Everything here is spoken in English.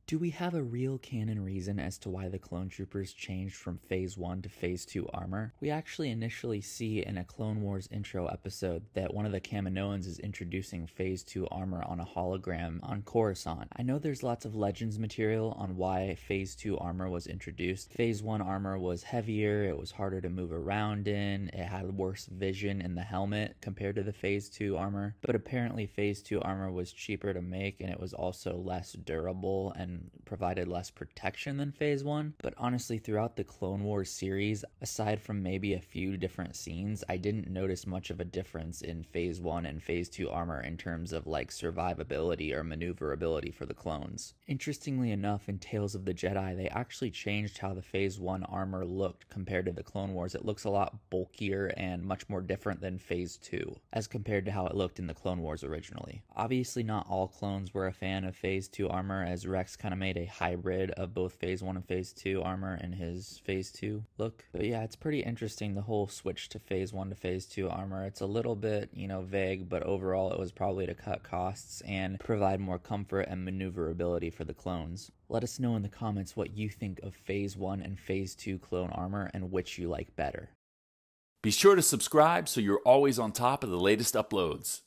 Do we have a real canon reason as to why the clone troopers changed from Phase 1 to Phase 2 armor? We actually initially see in a Clone Wars intro episode that one of the Kaminoans is introducing Phase 2 armor on a hologram on Coruscant. I know there's lots of Legends material on why Phase 2 armor was introduced. Phase 1 armor was heavier, it was harder to move around in, it had worse vision in the helmet compared to the Phase 2 armor, but apparently Phase 2 armor was cheaper to make and it was also less durable and provided less protection than Phase 1. But honestly, throughout the Clone Wars series, aside from maybe a few different scenes, I didn't notice much of a difference in Phase 1 and Phase 2 armor in terms of like survivability or maneuverability for the clones. Interestingly enough, in Tales of the Jedi, they actually changed how the Phase 1 armor looked compared to the Clone Wars. It looks a lot bulkier and much more different than Phase 2, as compared to how it looked in the Clone Wars originally. Obviously, not all clones were a fan of Phase 2 armor, as Rex kind of made a hybrid of both Phase 1 and Phase 2 armor in his Phase 2 look. But yeah, it's pretty interesting, the whole switch to Phase 1 to Phase 2 armor. It's a little bit, vague, but overall it was probably to cut costs and provide more comfort and maneuverability for the clones. Let us know in the comments what you think of Phase 1 and Phase 2 clone armor and which you like better. Be sure to subscribe so you're always on top of the latest uploads.